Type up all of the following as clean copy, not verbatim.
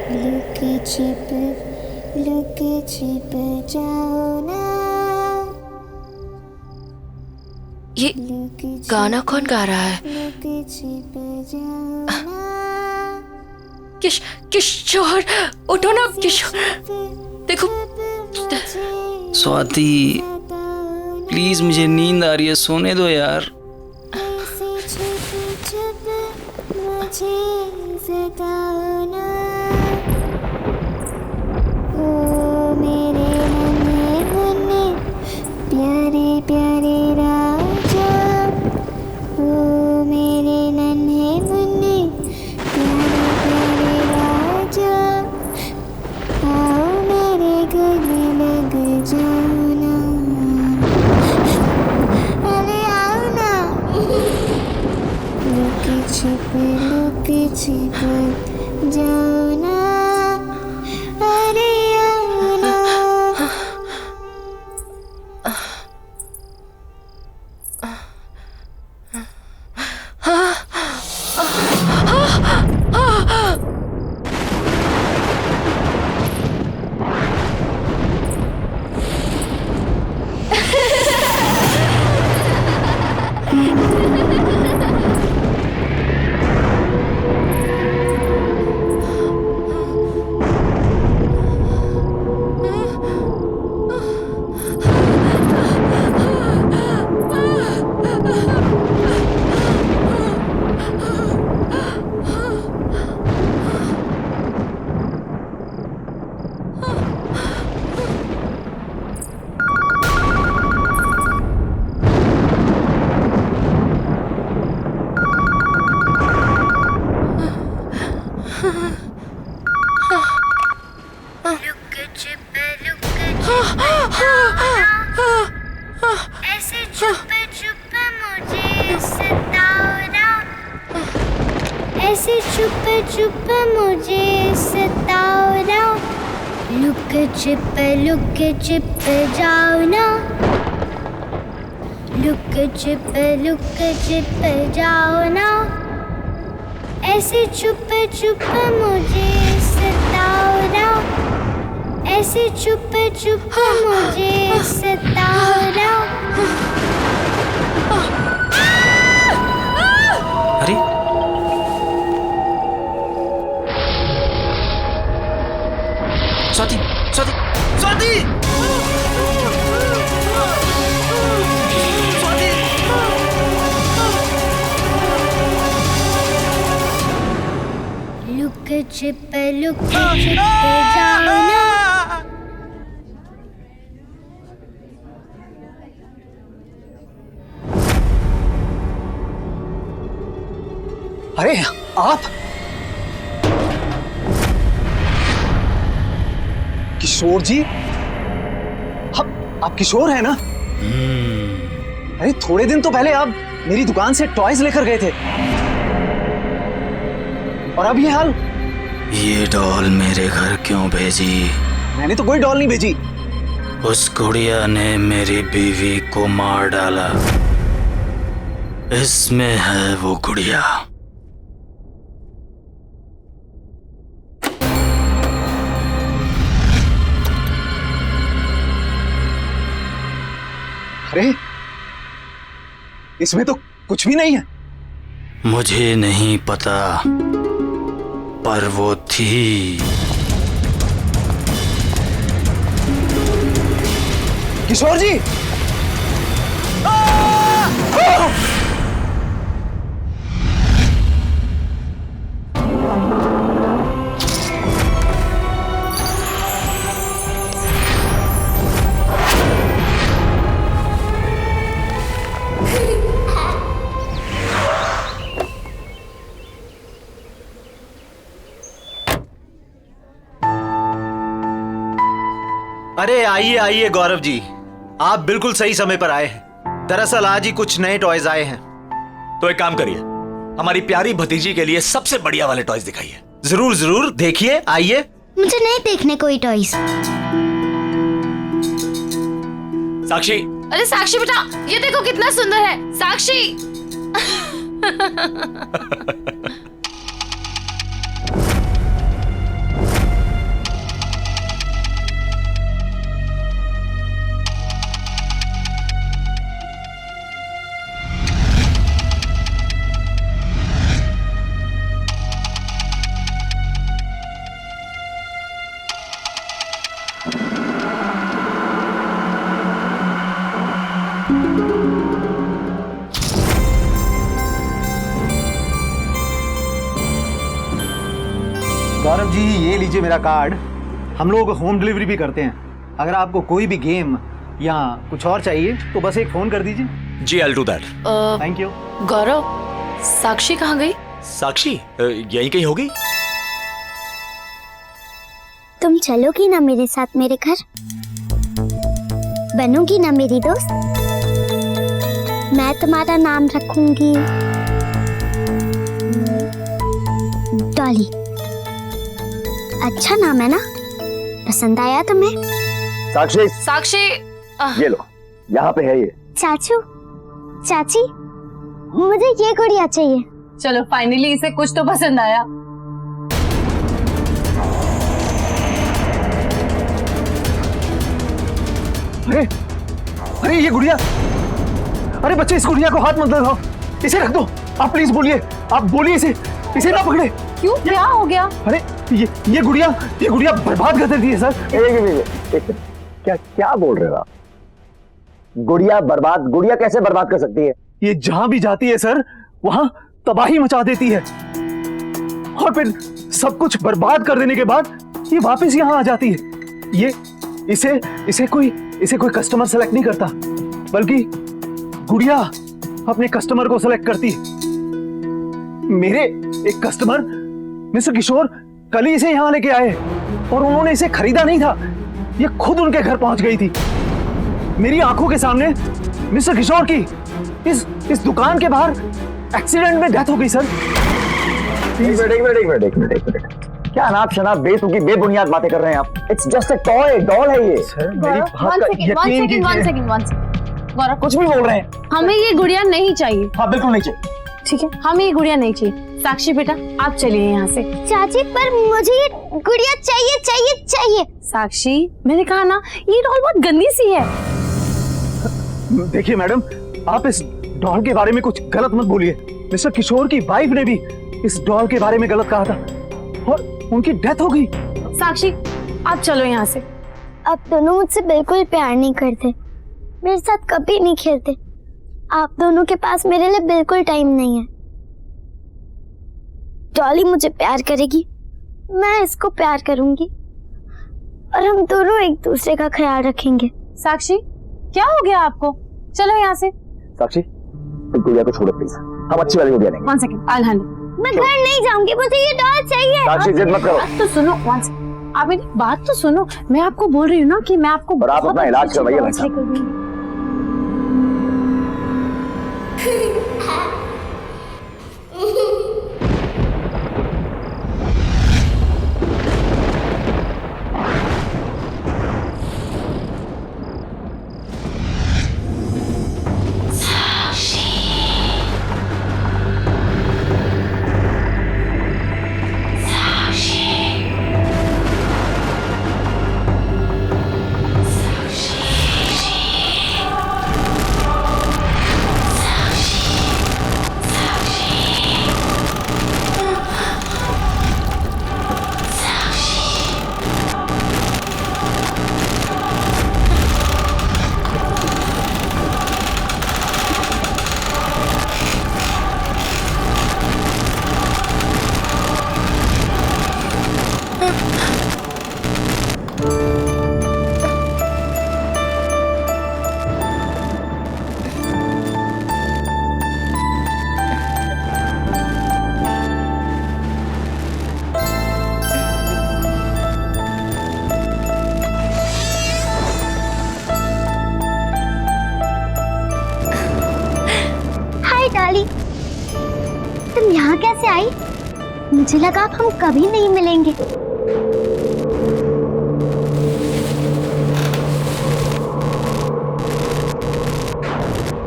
लुके छिप जाओ ना। ये गाना कौन गा रहा है? लुके छिप जाओ ना। किशोर, उठो ना किशोर, देखो। स्वाति प्लीज, मुझे नींद आ रही है, सोने दो यार। प्यारे प्यारे राजा, ओ मेरे नन्हे मुन्ने प्यारे प्यारे राजा, आओ मेरे गले लग जाओ ना। अरे आओ ना। लुके छिप जाओ ना। अरे आओ ना। ऐसे छुपे छुपे मुझे सताओ ना। ऐसे छुपे छुपे मुझे सताओ ना। लुके छिपे जाओ ना। लुके छिपे जाओ ना। ऐसे छुपे छुपे मुझे सताओ ना। ऐसे छुपे छुपे मुझे सताओ ना। अरे स्वाति, स्वाति, स्वाति! लुके छिपे जाओ ना। अरे आप किशोर जी, आप किशोर हैं ना? अरे थोड़े दिन तो पहले आप मेरी दुकान से टॉयज लेकर गए थे, और अब ये हाल। ये डॉल मेरे घर क्यों भेजी? मैंने तो कोई डॉल नहीं भेजी। उस गुड़िया ने मेरी बीवी को मार डाला। इसमें है वो गुड़िया। अरे इसमें तो कुछ भी नहीं है। मुझे नहीं पता, पर वो थी। किशोर जी! अरे आइए आइए गौरव जी, आप बिल्कुल सही समय पर आए हैं। दरअसल आज ही कुछ नए टॉयज आए हैं। तो एक काम करिए, हमारी प्यारी भतीजी के लिए सबसे बढ़िया वाले टॉयज दिखाइए। जरूर जरूर, देखिए, आइए। मुझे नहीं देखने कोई टॉयज। साक्षी! अरे साक्षी बेटा, ये देखो कितना सुंदर है। साक्षी! लीजिए मेरा कार्ड। हम लोग होम डिलीवरी भी करते हैं। अगर आपको कोई भी गेम या कुछ और चाहिए तो बस एक फोन कर दीजिए। जी I will do that. Thank you. Gaurav, Sakshi कहाँ गई? साक्षी यहीं कहीं होगी। तुम चलोगी ना मेरे साथ मेरे घर? बनोगी ना मेरी दोस्त? मैं तुम्हारा नाम रखूंगी डॉली। अच्छा नाम है ना? पसंद आया तुम्हें? साक्षी, साक्षी ये लो, यहाँ पे है ये। चाचू, चाची, मुझे ये गुड़िया चाहिए। चलो फाइनली इसे कुछ तो पसंद आया। अरे अरे ये गुड़िया, अरे बच्चे इस गुड़िया को हाथ मत लगाओ, इसे रख दो। आप प्लीज बोलिए, आप बोलिए इसे ना पकड़े। क्यों, क्या हो गया? अरे ये गुड़िया बर्बाद कर देती है सर। क्या बोल रहे हो आप? गुड़िया बर्बाद? गुड़िया कैसे बर्बाद कर सकती है? ये जहां भी जाती है सर वहां तबाही मचा देती है, और फिर सब कुछ बर्बाद कर देने के बाद ये वापस यहां आ जाती है। ये इसे कोई कस्टमर सेलेक्ट नहीं करता, बल्कि गुड़िया अपने कस्टमर को सेलेक्ट करती है। मेरे एक कस्टमर मिस्टर किशोर कल ही इसे यहां लेके आए और उन्होंने इसे खरीदा नहीं था, ये खुद उनके घर पहुंच गई थी। मेरी आंखों के सामने मिस्टर किशोर की इस दुकान के बाहर एक्सीडेंट में डेथ हो गई सर। एक मिनट, क्या अनाप शनाप बेतुकी बेबुनियाद बातें कर रहे हैं आप? It's just a toy, doll है ये। सर मेरी बात का यकीन कीजिए। One second. गौरव, कुछ भी बोल रहे हैं। हमें ये गुड़िया नहीं चाहिए। हाँ बिल्कुल नहीं चाहिए। ठीक है, हमें ये गुड़िया नहीं चाहिए। साक्षी बेटा, आप चलिए यहाँ से। चाची, पर मुझे ये गुड़िया चाहिए चाहिए चाहिए। साक्षी, मैंने कहा ना, ये डॉल बहुत गंदी सी है। देखिए मैडम, आप इस डॉल के बारे में कुछ गलत मत बोलिए। मिस्टर किशोर की वाइफ ने भी इस डॉल के बारे में गलत कहा था और उनकी डेथ हो गई। साक्षी, आप चलो यहाँ से। आप दोनों मुझसे बिल्कुल प्यार नहीं करते, मेरे साथ कभी नहीं खेलते। आप दोनों के पास मेरे लिए बिल्कुल टाइम नहीं है। डॉली मुझे प्यार करेगी, मैं इसको प्यार करूंगी, और हम दोनों एक दूसरे का ख्याल रखेंगे। साक्षी, क्या हो गया आपको? चलो यहाँ से। साक्षी, तुम गुड़िया को छोड़ो प्लीज, हम अच्छी वाली गुड़िया लेंगे। One second, I handle. मैं घर नहीं जाऊंगी, मुझे ये डॉल चाहिए। साक्षी जिद मत करो। बात तो सुनो, वन सेकंड, आप मेरी बात तो सुनो। मैं आपको बोल रही हूँ ना कि मैं आपको और आप बहुत अपना इलाज अच्छी करवाइए डॉल भाई साहब। लेकर दूंगी। डॉली, तुम यहाँ कैसे आई? मुझे लगा अब हम कभी नहीं मिलेंगे।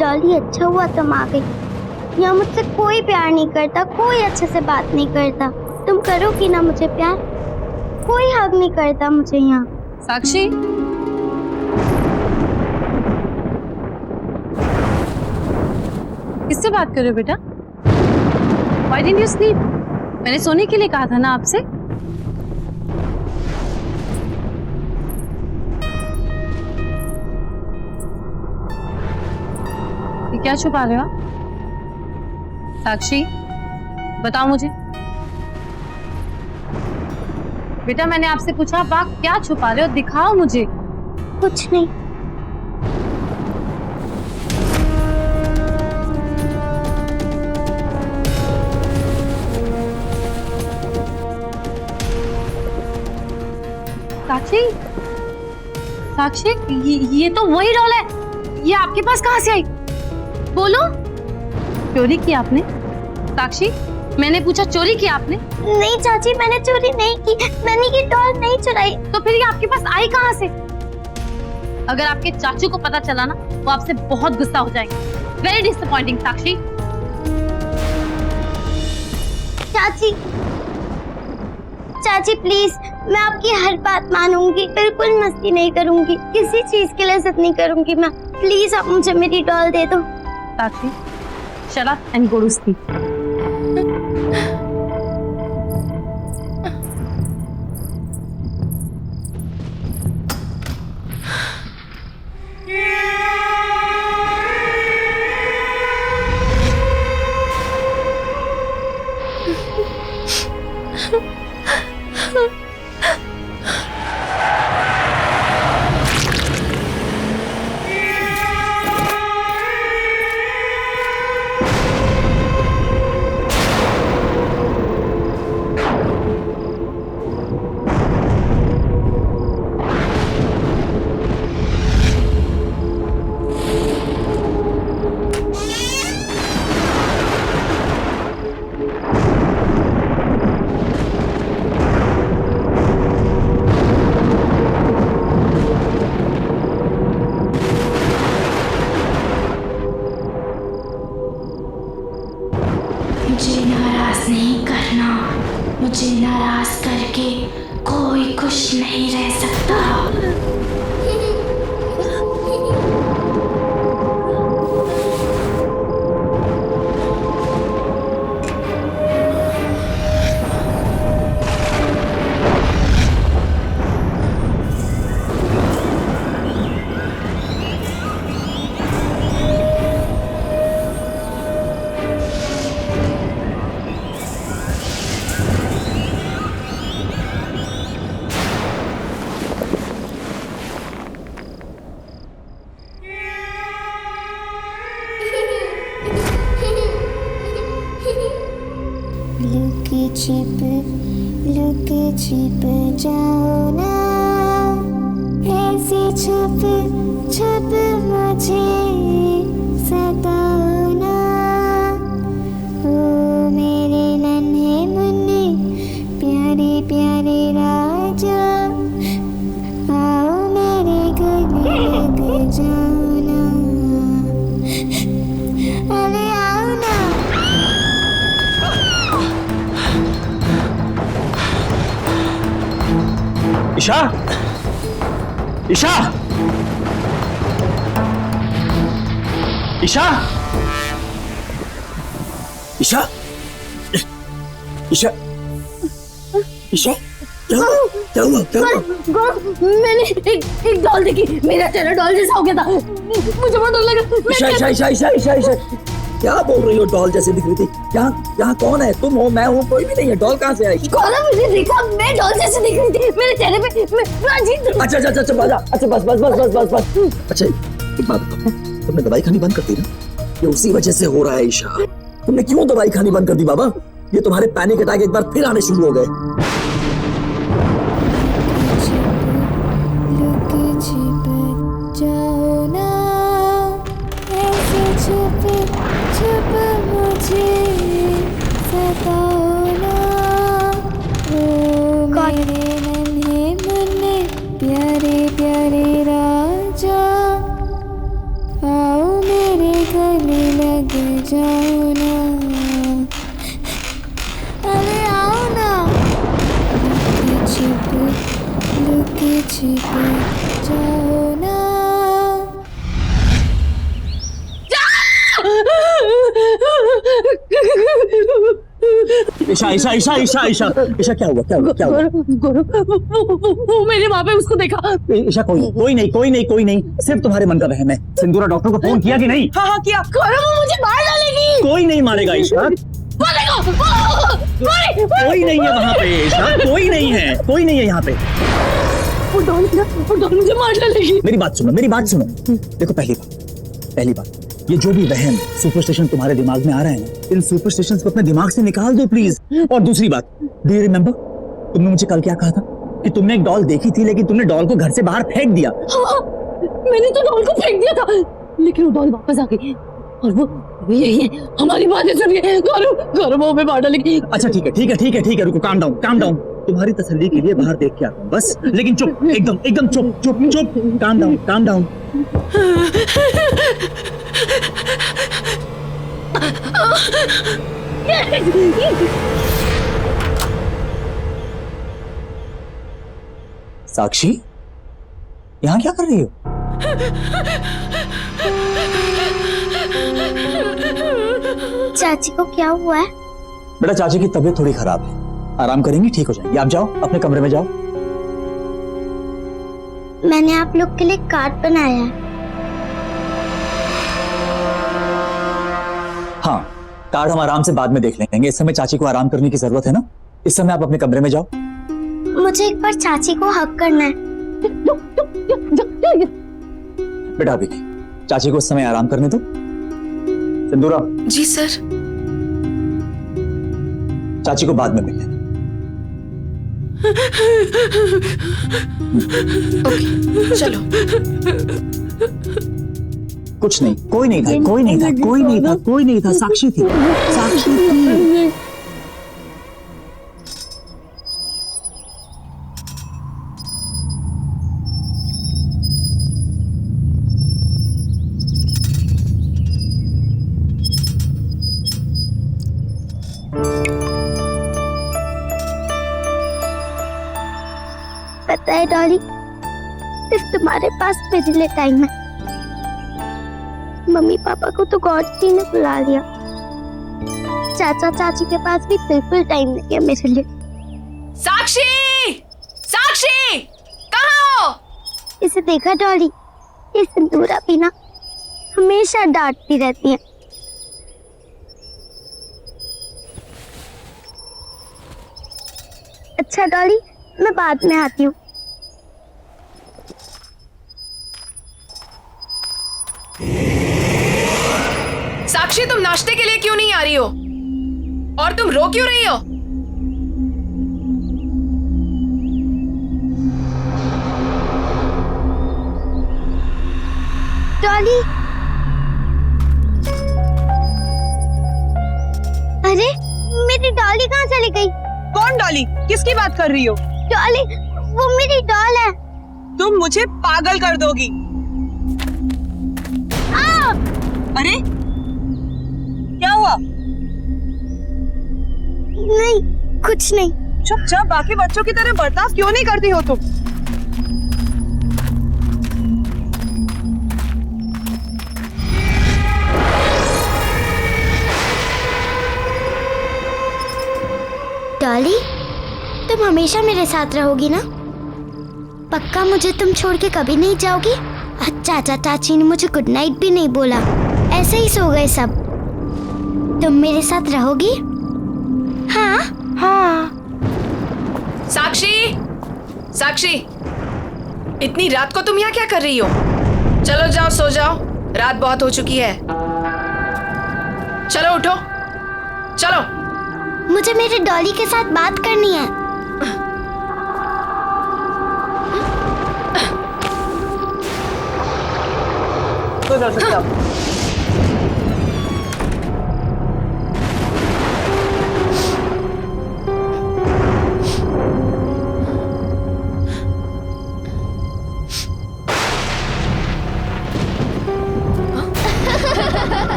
डॉली, अच्छा हुआ तुम आ गई। यहाँ मुझसे कोई प्यार नहीं करता, कोई अच्छे से बात नहीं करता। तुम करोगी ना मुझे प्यार? कोई हक नहीं करता मुझे यहाँ। साक्षी, किससे बात कर रहे हो बेटा? Why didn't you sleep? मैंने सोने के लिए कहा था ना आपसे। ये क्या छुपा रहे हो आप? साक्षी, बताओ मुझे। बेटा मैंने आपसे पूछा, आप क्या छुपा रहे हो? दिखाओ मुझे। कुछ नहीं। साक्षी, साक्षी, ये तो वही डॉल है। ये आपके पास कहाँ से आई? बोलो। चोरी की आपने? साक्षी, मैंने पूछा चोरी की आपने? नहीं चाची, मैंने चोरी नहीं की, मैंने ये डॉल नहीं चुराई। तो फिर ये आपके पास आई कहाँ से? अगर आपके चाचू को पता चला ना, वो आपसे बहुत गुस्सा हो जाएंगे। वेरी डिसअपॉइंटिंग साक्षी। चाची, चाची प्लीज, मैं आपकी हर बात मानूंगी, बिल्कुल मस्ती नहीं करूंगी, किसी चीज के लिए जिद नहीं करूंगी मैं। प्लीज आप मुझे मेरी डॉल दे दो। साक्षी, shut up and go to sleep. मुझे नाराज नहीं करना, मुझे नाराज करके कोई खुश नहीं रह सकता। लुक छिप जाओ ना, ऐसे छुप छुप मुझे सताओ ना। ओ मेरे नन्हे मुन्ने प्यारे प्यारे राजा, आओ मेरे गले लग जाओ ना, अरे आओ ना। ईशा, ईशा, ईशा, ईशा, ईशा, ईशा, क्या हुआ? क्या हुआ? क्या हुआ? मैंने एक डॉल देखी, मेरा चेहरा डॉल जैसा हो गया था, मुझे बहुत डर लगा। ईशा, ईशा, ईशा, ईशा, ईशा, ईशा, क्या बोल रही हो? डॉल जैसे दिख रही थी। यहाँ कौन है? तुम हो, मैं हूँ, कोई भी नहीं है। डॉल कहाँ से आई? कौन मुझे देखा? मैं डॉल जैसे दिख रही थी, मेरे चेहरे पे अच्छा अच्छा अच्छा बाजा, अच्छा बस बस बस बस बस बस। अच्छा एक बात बताओ, तुमने दवाई खानी बंद कर दी ना? ये उसी वजह से हो रहा है ईशा। तुमने क्यों दवाई खानी बंद कर दी बाबा? ये तुम्हारे पैनिक अटैक एक बार फिर आने शुरू हो गए। प्यारे प्यारे राजा, आओ मेरे गले लग जाओ ना, अरे आओ ना। लुक छिप जाओ ना। ईशा ईशा ईशा ईशा ईशा ईशा, क्या हुआ? क्या हुआ? क्या हुआ? वो मैंने वहाँ पे उसको देखा। ईशा कोई नहीं, सिर्फ तुम्हारे मन का वहम है। सिंदूरा डॉक्टर को फोन किया कि नहीं? हाँ किया। वो मुझे मार डालेगी। कोई नहीं मारेगा ईशा, कोई नहीं है वहाँ पे ईशा, कोई नहीं है, कोई नहीं है यहाँ पे। वो डॉल मुझे मार डालेगी। मेरी बात सुनो, मेरी बात सुनो। देखो पहली बात ये जो भी वहम सुपरस्टिशन तुम्हारे दिमाग में आ रहा है ना, इन सुपरस्टिशंस को अपने दिमाग से निकाल दो प्लीज। और दूसरी बात, डू यू रिमेम्बर तुमने मुझे कल क्या कहा था कि तुमने एक डॉल देखी थी लेकिन तुमने डॉल को घर से बाहर फेंक दिया। हाँ, मैंने तो डॉल को फेंक दिया था, लेकिन वो डॉल वापस आ गई और वो यही है, हमारी बातें सुनिए। गौरव वो मार डालेगी। अच्छा ठीक है, रुको, काम डाउन। तुम्हारी तसल्ली के लिए बाहर देख के आता हूँ बस, लेकिन चुप, एकदम चुप, काम डाउन। साक्षी, यहाँ क्या कर रही हो? चाची को क्या हुआ है? बेटा चाची की तबीयत थोड़ी खराब है, आराम करेंगी, ठीक हो जाएंगी। आप जाओ अपने कमरे में जाओ। मैंने आप लोग के लिए कार्ड बनाया है। हाँ, कार्ड हम आराम से बाद में देख लेंगे, इस समय चाची को आराम करने की जरूरत है ना। इस समय आप अपने कमरे में जाओ। मुझे एक बार चाची को हक करना है। बेटा अभी नहीं, चाची को उस समय आराम करने दो। सिंदूरा। जी सर। चाची को बाद में मिल लेना। ओके, चलो। कुछ नहीं, कोई नहीं था, साक्षी थी। पता है डॉली, सिर्फ तुम्हारे पास मेरे लिए टाइम है। मम्मी पापा को तो गॉड जी ने बुला लिया, चाचा चाची के पास भी बिल्कुल टाइम नहीं है मेरे लिए। साक्षी, कहाँ हो? इसे देखा डॉली, ये सिंदूरा भी ना हमेशा डांटती रहती है। अच्छा डॉली, मैं बाद में आती हूँ। साक्षी, तुम नाश्ते के लिए क्यों नहीं आ रही हो? और तुम रो क्यों रही हो? डॉली, अरे मेरी डॉली कहाँ चली गई? कौन डॉली? किसकी बात कर रही हो? डॉली, वो मेरी डॉल है। तुम मुझे पागल कर दोगी। अरे क्या हुआ? नहीं, कुछ नहीं। चुपचाप बाकी बच्चों की तरह बर्ताव क्यों नहीं करती हो तुम? डॉली, तुम हमेशा मेरे साथ रहोगी ना? पक्का मुझे तुम छोड़ के कभी नहीं जाओगी? चाचा चाची ने मुझे गुड नाइट भी नहीं बोला, ऐसे ही सो गए सब। तुम मेरे साथ रहोगी? हाँ। साक्षी, इतनी रात को तुम यहाँ क्या कर रही हो? चलो जाओ, सो जाओ, रात बहुत हो चुकी है। चलो उठो, चलो। मुझे मेरे डॉली के साथ बात करनी है। तो जा सकते आप।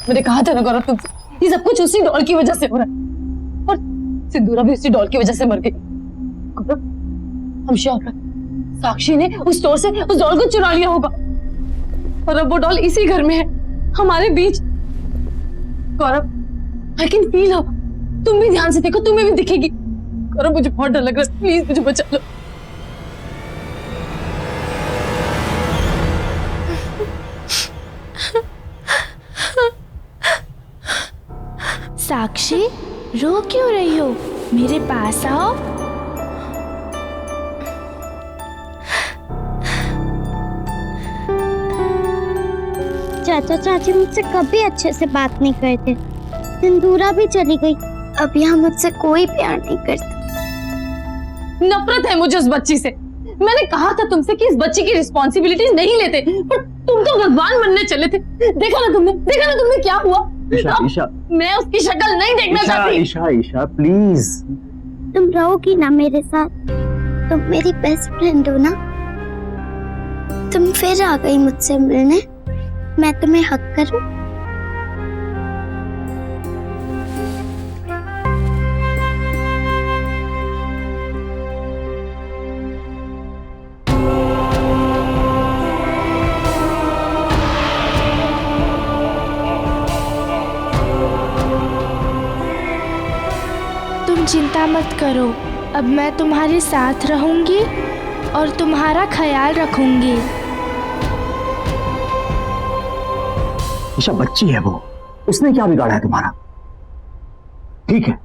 मैंने कहा था ना गौरव तुमसे, ये सब कुछ उसी डॉल की वजह से हो रहा है, और सिंदूरा भी उसी डॉल की वजह से मर गई। गौरव, हम श्योर हैं साक्षी ने उस स्टोर से उस डॉल को चुरा लिया होगा, और अब वो डॉल इसी घर में है, हमारे बीच। गौरव, आई कैन फील हर, तुम भी ध्यान से देखो, तुम्हें भी दिखेगी। गौरव, मुझे बहुत डर लग रहा है, प्लीज मुझे बचा लो। साक्षी, रो क्यों रही हो? मेरे पास आओ। चाचा चाची मुझसे कभी अच्छे से बात नहीं करते। सिंदूरा भी चली गई, अब यहाँ मुझसे कोई प्यार नहीं करता। नफरत है मुझे उस बच्ची से। मैंने कहा था तुमसे कि इस बच्ची की रिस्पॉन्सिबिलिटीज नहीं लेते, पर तुम तो भगवान बनने चले थे। देखा ना तुमने क्या हुआ। ईशा, ईशा, मैं उसकी शक्ल नहीं देखना चाहती। ईशा, ईशा, प्लीज। तुम रहोगी ना मेरे साथ? तुम मेरी बेस्ट फ्रेंड हो ना? तुम फिर आ गई मुझसे मिलने, मैं तुम्हें हक करूं? तुम चिंता मत करो, अब मैं तुम्हारे साथ रहूंगी और तुम्हारा ख्याल रखूंगी। ईशा बच्ची है वो, उसने क्या बिगाड़ा है तुम्हारा? ठीक है,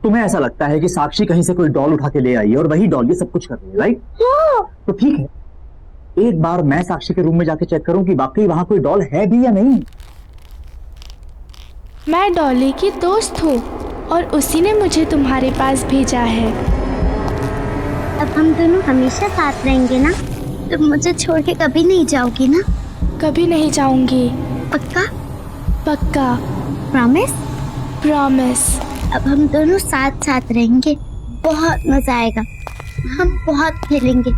तुम्हें ऐसा लगता है कि साक्षी कहीं से कोई डॉल उठा के ले आई है और वही डॉल ये सब कुछ कर रही है, राइट? तो ठीक है, एक बार मैं साक्षी के रूम में जाके चेक करूं कि वाकई वहां कोई डॉल है भी या नहीं। मैं डॉली की दोस्त हूँ और उसी ने मुझे तुम्हारे पास भेजा है। अब हम दोनों हमेशा साथ रहेंगे ना? तुम मुझे छोड़ के कभी नहीं जाओगी ना? कभी नहीं जाऊंगी। पक्का? पक्का। प्रॉमिस? प्रॉमिस। अब हम दोनों साथ साथ रहेंगे, बहुत मजा आएगा। हम बहुत खेलेंगे,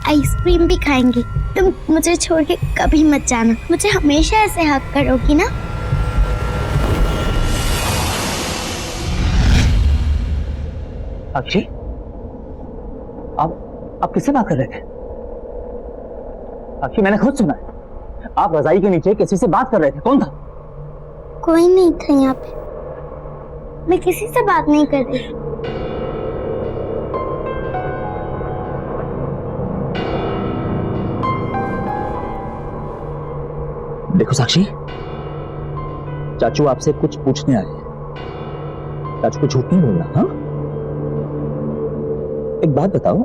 आइसक्रीम भी खाएंगे। तुम मुझे छोड़ के कभी मत जाना, मुझे हमेशा ऐसे हक करोगी ना? साक्षी, आप किससे बात कर रहे थे? साक्षी, मैंने खुद सुना है, आप रजाई के नीचे किसी से बात कर रहे थे। कौन था? कोई नहीं था यहाँ पे, मैं किसी से बात नहीं कर रही। देखो साक्षी, चाचू आपसे कुछ पूछने आए हैं। चाचू को झूठ नहीं बोलना, हाँ? एक बात बताओ,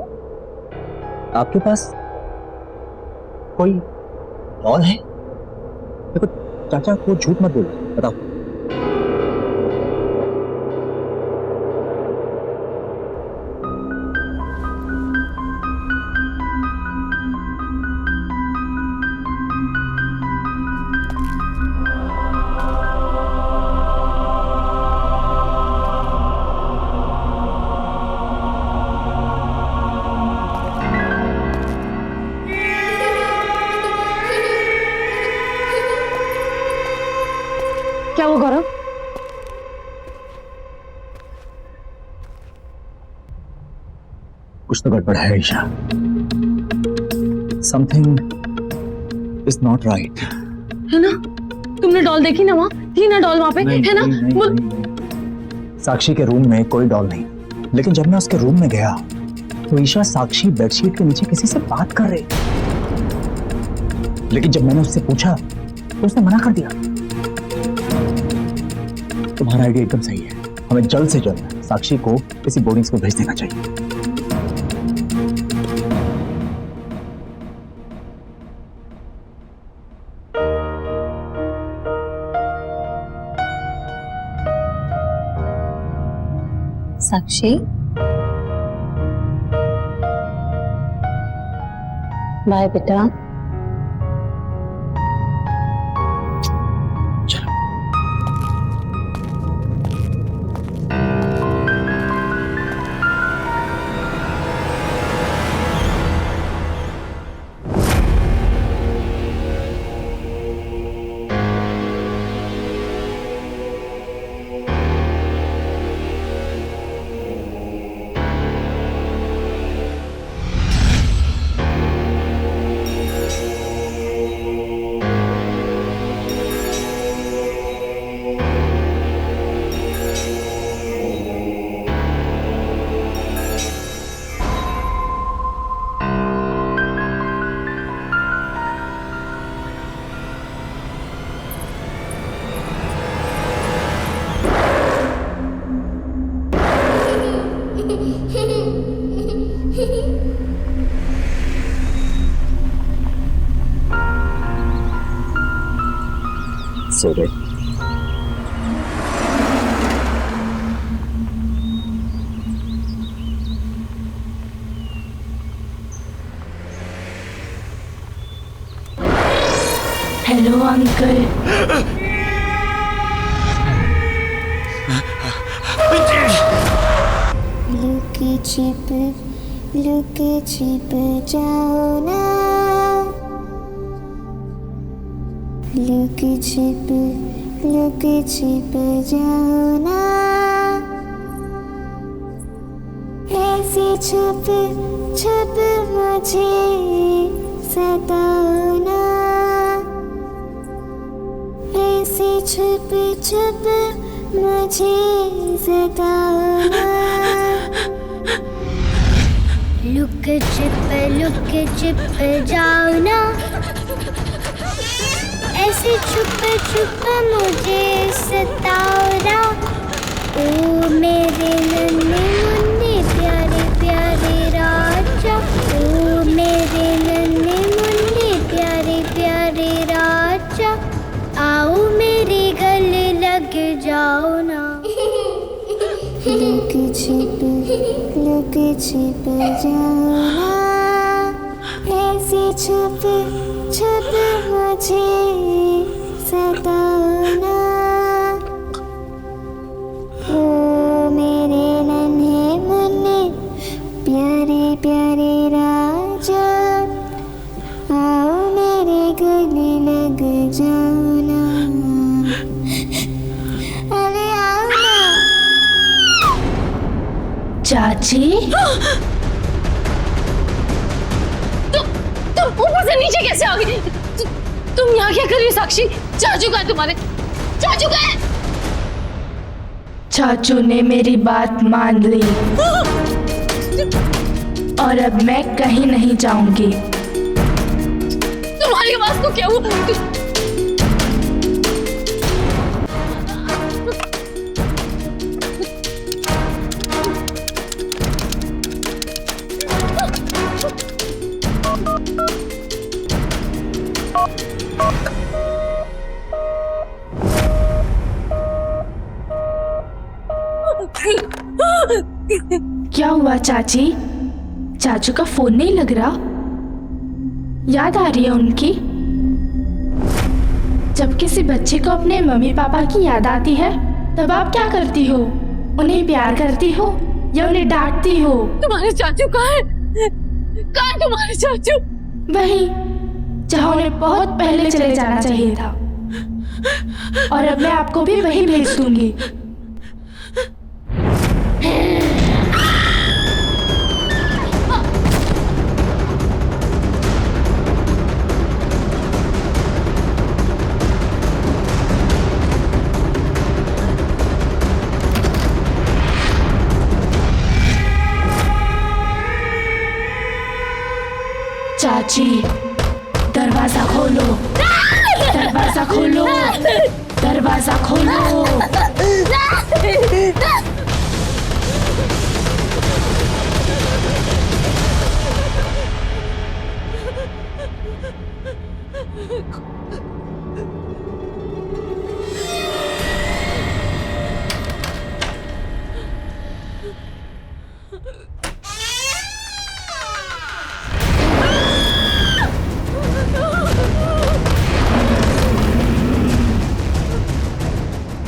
आपके पास कोई डॉल है? देखो चाचा को झूठ मत बोलो, बताओ। क्या वो गौरव? कुछ तो गड़बड़ है Isha. Something is not right. है ना? तुमने डॉल देखी ना? वहाँ थी ना डॉल, वहाँ पे है ना? नहीं। साक्षी के रूम में कोई डॉल नहीं, लेकिन जब मैं उसके रूम में गया तो ईशा साक्षी बेडशीट के नीचे किसी से बात कर रही, लेकिन जब मैंने उससे पूछा तो उसने मना कर दिया। तुम्हारा आइडिया एकदम सही है, हमें जल्द से जल्द साक्षी को किसी बोर्डिंग स्कूल भेज देना चाहिए। साक्षी, बाय बेटा। सो गए। Hello uncle. लुके छिप जाओ ना, लुके छिप जाओ ना, ऐसे छुप मुझे सताओ ना, ऐसे छुप मुझे सताओ ना। लुक छिप जाओ ना, ऐसे छुप मुझे सताओ ना। ओ मेरे नन्हे मुन्ने प्यारे प्यारे राजा, ओ मेरे नन्हे मुन्ने प्यारे प्यारे राजा, आओ मेरे गले लग जाओ ना। लुक छिप जाओ ना, ऐसे छुप मुझे सताओ ना। ओ मेरे नन्हे मुन्ने प्यारे प्यारे राजा, आओ मेरे गले लग जाओ ना। अरे आओ ना। चाची तुम ऊपर से नीचे कैसे आ गई? तुम यहाँ क्या कर रही हो साक्षी? चाचू का है तुम्हारे? चाचू का है? चाचू ने मेरी बात मान ली और अब मैं कहीं नहीं जाऊंगी। तुम्हारी आवाज को क्या हुआ? क्या हुआ चाची? चाचू का फोन नहीं लग रहा? याद आ रही है उनकी? जब किसी बच्चे को अपने मम्मी पापा की याद आती है तब आप क्या करती हो? उन्हें प्यार करती हो या उन्हें डांटती हो? तुम्हारे चाचू कहाँ है? कहाँ है तुम्हारे चाचू? वहीं जहाँ उन्हें बहुत पहले चले जाना चाहिए था, और अब मैं आपको भी वहीं भेज दूंगी। चाची दरवाजा खोलो, दरवाजा खोलो, दरवाजा खोलो।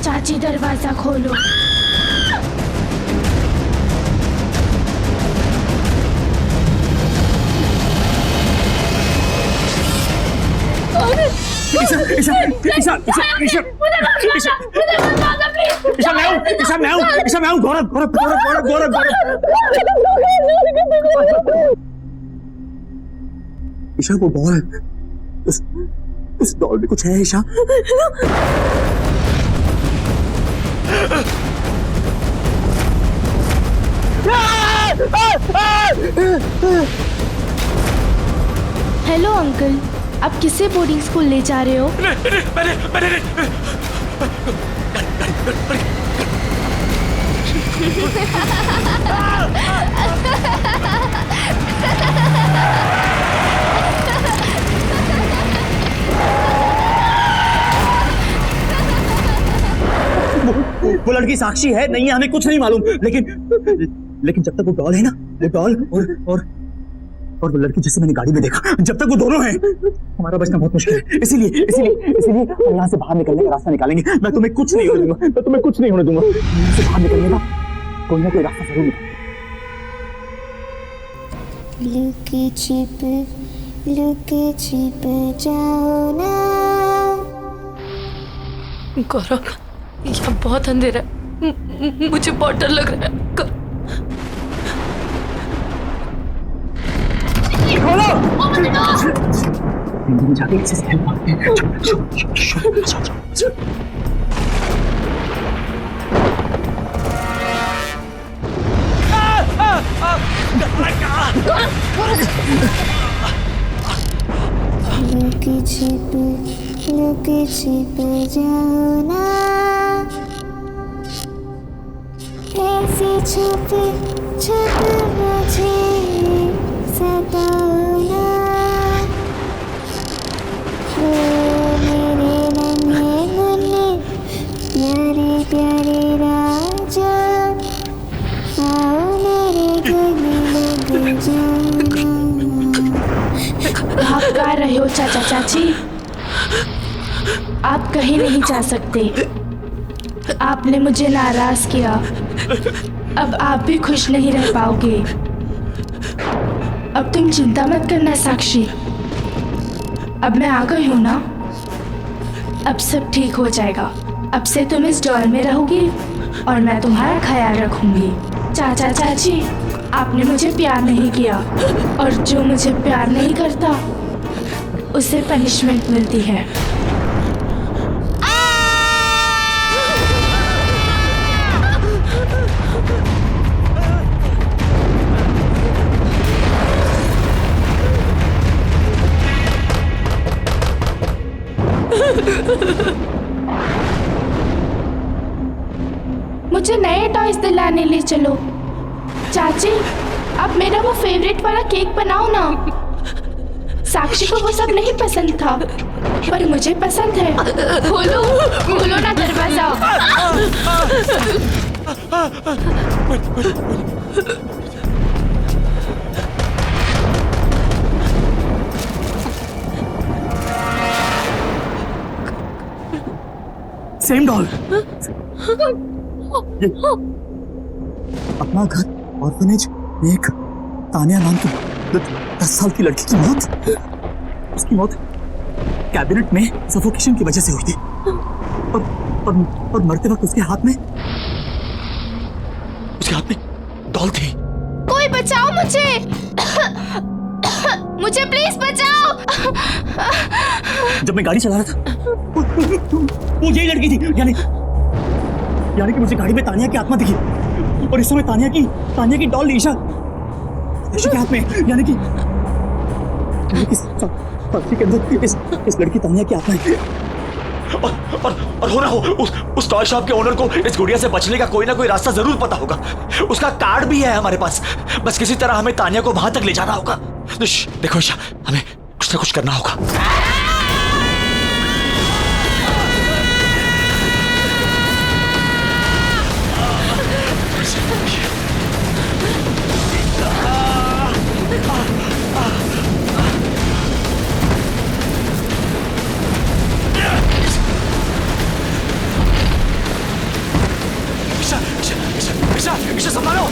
चाची दरवाजा खोलो। ईशा वो डॉल, उस डॉल में कुछ है ईशा। हेलो अंकल, आप किसे बोर्डिंग स्कूल ले जा रहे हो? लड़की साक्षी है नहीं है हमें कुछ नहीं मालूम, लेकिन जब तक वो डॉल है ना, वो डॉल और वो लड़की जिसे मैंने गाड़ी में देखा, जब तक वो दोनों हैं हमारा बचना बहुत मुश्किल है। इसीलिए हम यहाँ से बाहर निकलने का रास्ता निकालेंगे। मैं तुम्हें कुछ नहीं होने दूंगा, यहाँ से बाहर निकलने का कोई ना कोई रास्ता जरूर निकालेंगे। लुके छिप जाओ ना। गौरव, यहाँ बहुत अंधेरा है, मुझे बहुत डर लग रहा है। जाके किसी से हेल्प मांगते हैं। लुके छिप जाओ ना, ऐसे छुप मुझे सताओ ना। ओ मेरे नन्हे मुन्ने प्यारे प्यारे राजा, आओ मेरे गले लग जाओ। आप गा रहे हो चाचा चाची, आप कहीं नहीं जा सकते। आपने मुझे नाराज किया, अब आप भी खुश नहीं रह पाओगे। अब तुम चिंता मत करना साक्षी, अब मैं आ गई हूँ ना, अब सब ठीक हो जाएगा। अब से तुम इस डॉल में रहोगी और मैं तुम्हारा ख्याल रखूंगी। चाचा चाची, आपने मुझे प्यार नहीं किया और जो मुझे प्यार नहीं करता उसे पनिशमेंट मिलती है। मुझे नए टॉयज दिलाने ले चलो। चाची, अब मेरा वो फेवरेट वाला केक बनाओ ना। साक्षी को वो सब नहीं पसंद था, पर मुझे पसंद है। खोलो ना दरवाजा। सेम डॉल, अपना घर ऑर्फनेज में एक तानिया नाम की 10 साल की लड़की की मौत, उसकी मौत कैबिनेट में सफोकेशन की वजह से हुई थी और मरते वक्त उसके हाथ में डॉल थी। कोई बचाओ मुझे। मुझे प्लीज बचाओ। जब मैं गाड़ी चला रहा था वो यही लड़की थी, यानी कि मुझे गाड़ी में तानिया की आत्मा दिखी और इस समय तानिया की डॉल ईशा के हाथ में, यानी कि साक्षी के अंदर इस लड़की तानिया की आत्मा है। और हो ना हो उस टॉय शॉप के ओनर को इस गुड़िया से बचने का कोई ना कोई रास्ता जरूर पता होगा। उसका कार्ड भी है हमारे पास, बस किसी तरह हमें तानिया को वहां तक ले जाना होगा। देखो ईशा, हमें कुछ ना कुछ करना होगा। ईशा संभालो।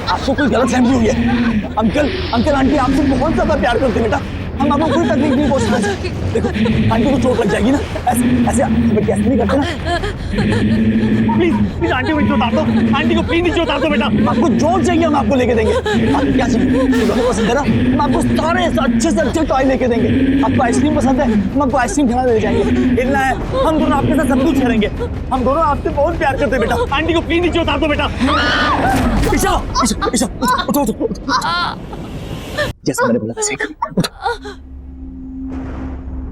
आपको कोई गलतफहमी हुई है। अंकल आंटी आपसे बहुत ज्यादा प्यार करते बेटा। हम आपको कोई तकलीफ नहीं पहुंचा सकते। देखो आंटी को चोट लग जाएगी ना, ऐसे ऐसे हमें कैसे नहीं करते ना। प्लीज प्लीज आंटी को नीचे उतार दो, आंटी को प्लीज नीचे उतार दो बेटा। आपको जो चाहिए हम आपको लेके देंगे। आपको क्या चाहिए पसंद है ना, हम आपको सारे अच्छे से अच्छे टॉय लेके देंगे। आपको आइसक्रीम पसंद है, हम आपको आइसक्रीम खिला ले जाएंगे। हिलना है, हम दोनों आपके साथ सब कुछ करेंगे। हम दोनों आपसे बहुत प्यार करते हैं बेटा। आंटी को प्लीज नीचे उतार दो बेटा। ईशा ईशा ईशा उठो उठो उठो। जैसे मैंने बोला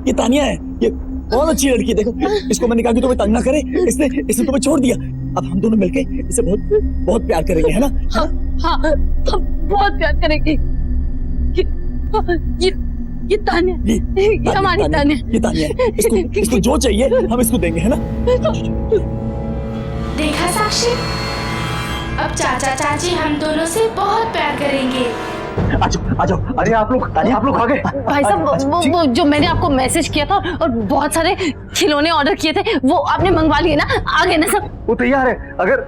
ये तानिया है, ये बहुत अच्छी लड़की है। देखो इसको मैंने कहा कि तुम्हें तंग ना करे, इसने तुम्हें छोड़ दिया। अब हम दोनों मिलके इसे बहुत बहुत प्यार करेंगे, है ना? हाँ, हम बहुत प्यार करेंगे। ये तानिया, ये हमारी तानिया, ये तानिया है। इसको जो चाहिए हम इसको देंगे, है ना? देखा साक्षी, अब चाचा चाची हम दोनों से बहुत प्यार करेंगे। आ जाओ। अरे आप लोग आ गए। भाई साहब वो जो मैंने आपको मैसेज किया था और बहुत सारे खिलौने ऑर्डर किए थे वो आपने मंगवा लिए ना? आ गए ना सब? वो तैयार है। अगर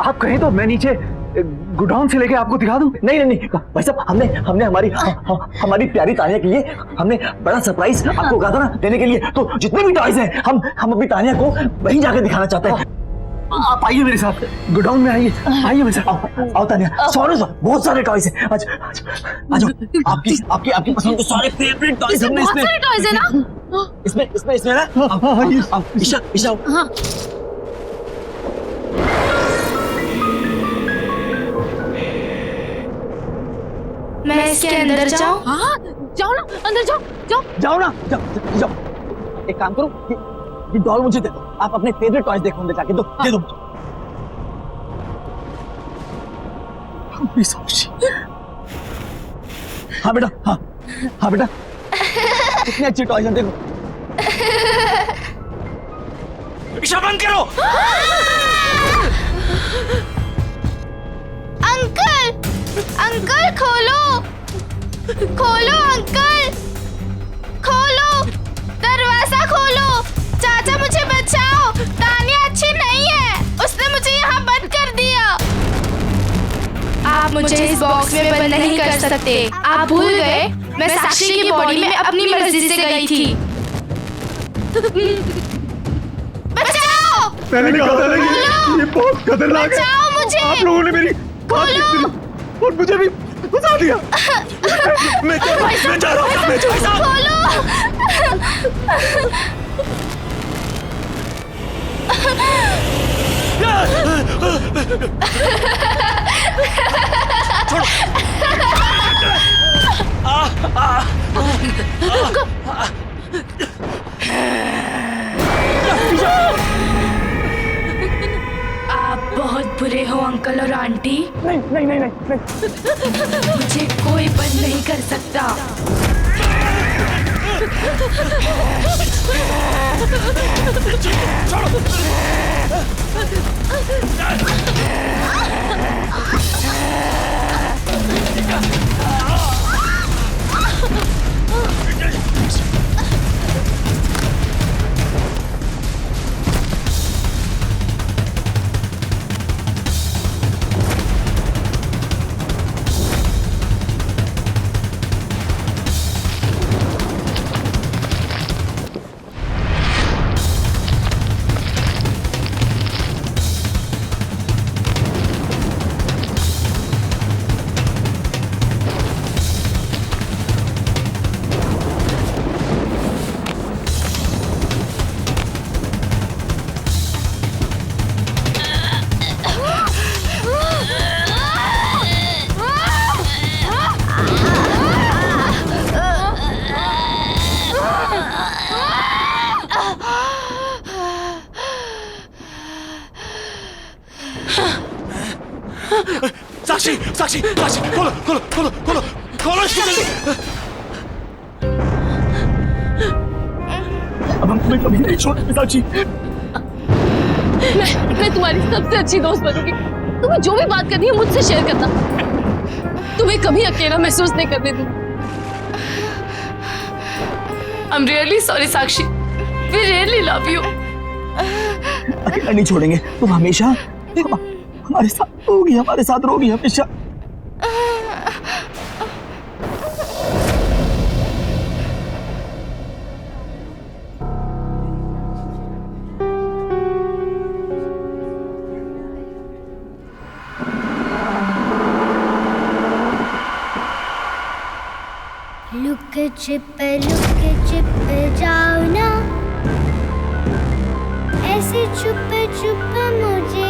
आप कहें तो मैं नीचे गोडाउन से लेके आपको दिखा दूं। नहीं भाई साहब, हमने हमारी प्यारी तानिया के लिए हमने बड़ा सरप्राइज आपको कहा था ना देने के लिए। तो जितने भी टॉयज हैं हम अपनी तानिया को वहीं जाकर दिखाना चाहते हैं। आप आइए मेरे साथ, गोडाउन में आइए मेरे साथ। आओ तानिया, बहुत सारे टॉयज हैं। आ जाओ। आपकी पसंद के सारे फेवरेट टॉयज हमने इसमें। बहुत सारे टॉयज है ना? इसमें ना। ईशा हाँ। मैं इसके अंदर जाऊं? हाँ, जाओ ना, अंदर जाओ। जाओ। एक काम करो, ये डॉल मुझे दे दो। आप अपने फेवरेट टॉयज देखो, अंदर जाके दे दो। हाँ बेटा, हाँ बेटा, कितने अच्छे टॉयज हैं देखो। ईशा बंद करो। अंकल खोलो अंकल, खोलो दरवाजा खोलो। चाचा मुझे बचाओ, तानिया अच्छी नहीं है, उसने मुझे यहाँ बंद कर दिया। आप मुझे इस बॉक्स में बंद नहीं कर सकते। आप भूल गए मैं साक्षी की बॉडी में अपनी मर्जी से गई थी। बचाओ, मैंने कहा था ना ये बहुत खतरनाक है। बचाओ मुझे। आप लोगों ने मेरी बात नहीं सुनी और मुझे भी फंसा दिया। मैं जा रहा हूँ। खोलो। आप बहुत बुरे हो अंकल और आंटी। नहीं। मुझे कोई बंद नहीं कर सकता। साक्षी खोलो इसको जल्दी। अब हम तुम्हें कभी नहीं छोड़ेंगे साक्षी। मैं तुम्हारी सबसे अच्छी दोस्त बनूंगी। तुम्हें जो भी बात करनी है मुझसे शेयर करना। तुम्हें कभी अकेला महसूस नहीं करने दूंगी। I'm really sorry Sakshi. We really love you। अकेला नहीं छोड़ेंगे, तुम हमेशा हमारे साथ रहोगी हमेशा। छिप लुक छिप जाओ ना, ऐसे छुप छुप मुझे